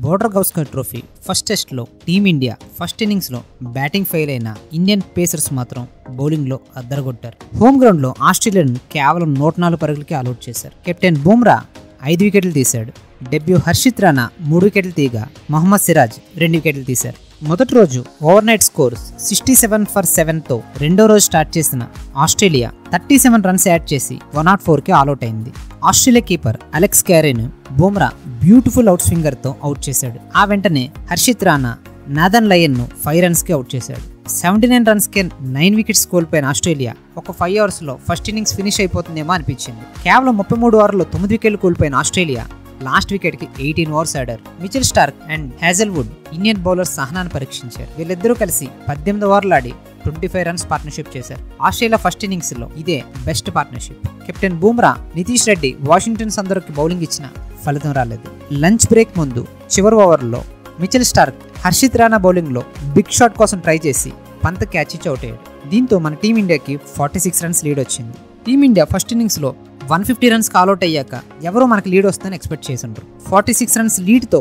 Border గౌస్కర్ trophy first టెస్ట్లో team India first ఇన్నింగ్స్లో batting fail అయిన ఇండియన్ పేసర్స్ మాత్రం బౌలింగ్లో అద్దరగొట్టారు. హోమ్ గ్రౌండ్లో ఆస్ట్రేలియాను కేవలం 104 పరుగులకి ఆల్అౌట్ చేశారు. కెప్టెన్ బుమ్రా 5 వికెట్లు తీశాడు. డెబ్యూ హర్షిత్ రాణా 3 వికెట్లు తీయగా మహమ్మద్ సిరాజ్ 2 వికెట్లు తీశారు. మొదటి రోజు ఓవర్ నైట్ స్కోర్ 67 for 7తో రెండో రోజు స్టార్ట్ చేసిన ఆస్ట్రేలియా 37 రన్స్ యాడ్ చేసి 104కి ఆల్అౌట్ అయింది. Australia keeper Alex Carey Bumrah beautiful అవుట్ స్వింగర్తో అవుట్ చేశాడు. ఆ వెంటనే హర్షిత్ రాణా నాథన్ లయన్ను 5 రన్స్కి అవుట్ చేశాడు. 79 రన్స్కే 9 వికెట్స్ కోల్పోయిన ఆస్ట్రేలియా ఒక 5 అవర్స్లో ఫస్ట్ ఇన్నింగ్స్ ఫినిష్ అయిపోతుందేమో అనిపించింది. కేవలం 33 ఓవర్లలో 9 వికెట్లు కోల్పోయిన ఆస్ట్రేలియా లాస్ట్ వికెట్ కి 18 ఓవర్స్ ఆడారు. Mitchell Starc and Hazlewood Indian bowler సహనాన్ని పరీక్షించారు. వీళ్ళిద్దరూ కలిసి 18 ఓవర్లు ఆడి 25 రన్స్ పార్ట్నర్షిప్ చేశారు. ఆస్ట్రేలియా ఫస్ట్ ఇన్నింగ్స్ లో ఇదే best partnership. Captain Bumrah, Nitish Reddy, Washington అందరికి బౌలింగ్ ఇచ్చిన ఫలితం రాలేదు. లంచ్ బ్రేక్ ముందు చివరి ఓవర్లో Mitchell Starc Harshit Rana bowling లో బిగ్ షాట్ కోసం ట్రై చేసి పంత్ క్యాచ్ ఇచ్చి అవుట్ అయ్యాడు. దీంతో మన టీమిండియాకి 46 రన్స్ లీడ్ వచ్చింది. టీమిండియా ఫస్ట్ ఇన్నింగ్స్ లో 150 రన్స్ ఆల్అౌట్ అయ్యాక ఎవరో మనకు లీడ్ వస్తుందని ఎక్స్పెక్ట్ చేసిండ్రు. 46 రన్స్ లీడ్తో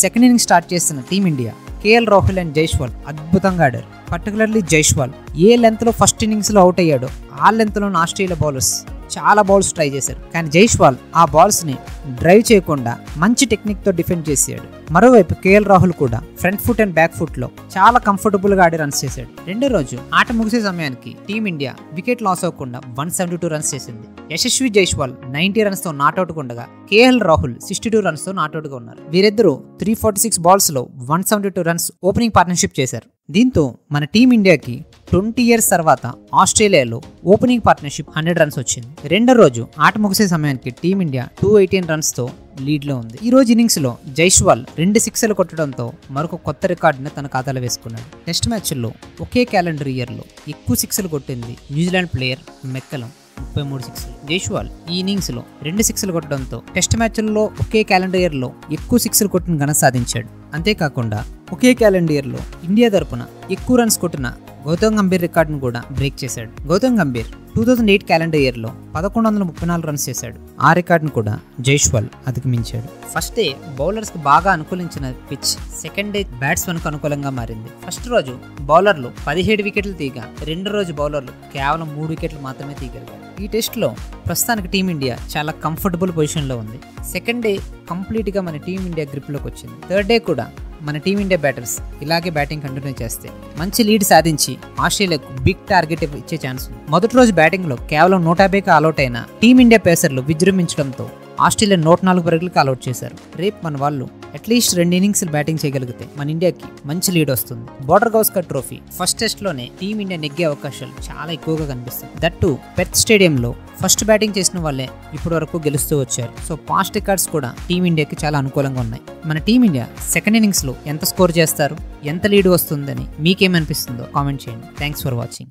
సెకండ్ ఇన్నింగ్స్ స్టార్ట్ చేసిన team India KL Rahul and Jaiswal అద్భుతంగా ఆడారు. పర్టికులర్లీ జైస్వాల్ ఏ లెంత్లో ఫస్ట్ ఇన్నింగ్స్లో అవుట్ అయ్యాడో ఆ లెంత్లో ఆస్ట్రేలియా బౌలర్స్ చాలా బాల్స్ ట్రై చేశారు. కానీ జైస్వాల్ ఆ బాల్స్ని డ్రైవ్ చేయకుండా మంచి టెక్నిక్తో డిఫెండ్ చేశాడు. మరోవైపు కేఎల్ రాహుల్ కూడా ఫ్రంట్ ఫుట్ అండ్ బ్యాక్ ఫుట్లో చాలా కంఫర్టబుల్గా ఆడి రన్స్ చేశాడు. రెండో రోజు ఆట ముగిసే సమయానికి టీమిండియా వికెట్ లాస్ అవ్వకుండా 172 రన్స్ చేసింది. యశస్వి జైస్వాల్ 90 రన్స్తో నాట్అవుట్ ఉండగా కేఎల్ రాహుల్ 62 రన్స్తో నాట్అవుట్గా ఉన్నారు. వీరిద్దరూ 346 బాల్స్లో 172 రన్స్ ఓపెనింగ్ పార్ట్నర్షిప్ చేశారు. దీంతో మన టీమిండియాకి 20 years తర్వాత ఆస్ట్రేలియాలో ఓపెనింగ్ పార్ట్నర్షిప్ 100 రన్స్ వచ్చింది. రెండో రోజు ఆట ముగిసే సమయానికి టీమిండియా 218 రన్స్తో లీడ్లో ఉంది. ఈ రోజు ఇన్నింగ్స్లో జైస్వాల్ 2 సిక్స్లు కొట్టడంతో మరొక కొత్త రికార్డుని తన ఖాతాలో వేసుకున్నాడు. టెస్ట్ మ్యాచ్ల్లో ఒకే క్యాలెండర్ ఇయర్లో ఎక్కువ సిక్స్లు కొట్టింది న్యూజిలాండ్ ప్లేయర్ మెక్కలం 33 సిక్స్లు. జైస్వాల్ ఈ ఇన్నింగ్స్లో 2 సిక్స్లు కొట్టడంతో టెస్ట్ మ్యాచ్ల్లో ఒకే క్యాలెండర్ ఇయర్లో ఎక్కువ సిక్స్లు కొట్టిన ఘనత సాధించాడు. అంతేకాకుండా ఒకే క్యాలెండర్ ఇయర్లో ఇండియా తరపున ఎక్కువ రన్స్ కొట్టిన గౌతమ్ గంభీర్ రికార్డును కూడా బ్రేక్ చేశాడు. గౌతమ్ గంభీర్ 2008 క్యాలెండర్ ఇయర్లో 1134 రన్స్ చేశాడు. ఆ రికార్డును కూడా జైస్వాల్ అధిగమించాడు. ఫస్ట్ డే బౌలర్స్కి బాగా అనుకూలించిన పిచ్ సెకండ్ డే బ్యాట్స్మెన్కు అనుకూలంగా మారింది. ఫస్ట్ రోజు బౌలర్లు 17 వికెట్లు తీయగా రెండో రోజు బౌలర్లు కేవలం 3 వికెట్లు మాత్రమే తీయగలిగారు. ఈ టెస్ట్లో ప్రస్తుతానికి టీమిండియా చాలా కంఫర్టబుల్ పొజిషన్లో ఉంది. సెకండ్ డే కంప్లీట్గా మన టీమిండియా గ్రిప్లోకి వచ్చింది. థర్డ్ డే కూడా మన టీమిండియా బ్యాటర్స్ ఇలాగే బ్యాటింగ్ కంటిన్యూ చేస్తే మంచి లీడ్ సాధించి ఆస్ట్రేలియాకు బిగ్ టార్గెట్ ఇచ్చే ఛాన్స్ ఉంది. మొదటి రోజు బ్యాటింగ్లో కేవలం 150కి ఆల్అౌట్ అయిన టీమిండియా పేసర్లు విజృంభించడంతో ఆస్ట్రేలియా 104 పరుగులకు ఆల్అౌట్ చేశారు. రేపు మన వాళ్ళు అట్లీస్ట్ 2 ఇన్నింగ్స్ బ్యాటింగ్ చేయగలిగితే మన ఇండియాకి మంచి లీడ్ వస్తుంది. బోర్డర్ గౌస్కర్ ట్రోఫీ ఫస్ట్ టెస్ట్లోనే టీమిండియా నెగ్గే అవకాశాలు చాలా ఎక్కువగా కనిపిస్తాయి. దట్టు పెర్త్ స్టేడియంలో ఫస్ట్ బ్యాటింగ్ చేసిన వాళ్ళే ఇప్పటి వరకు గెలుస్తూ వచ్చారు. సో పాస్ట్ రికార్డ్స్ కూడా టీమిండియాకి చాలా అనుకూలంగా ఉన్నాయి. మన టీమిండియా సెకండ్ ఇన్నింగ్స్లో ఎంత స్కోర్ చేస్తారు, ఎంత లీడ్ వస్తుందని మీకేమనిపిస్తుందో కామెంట్ చేయండి. Thanks for watching.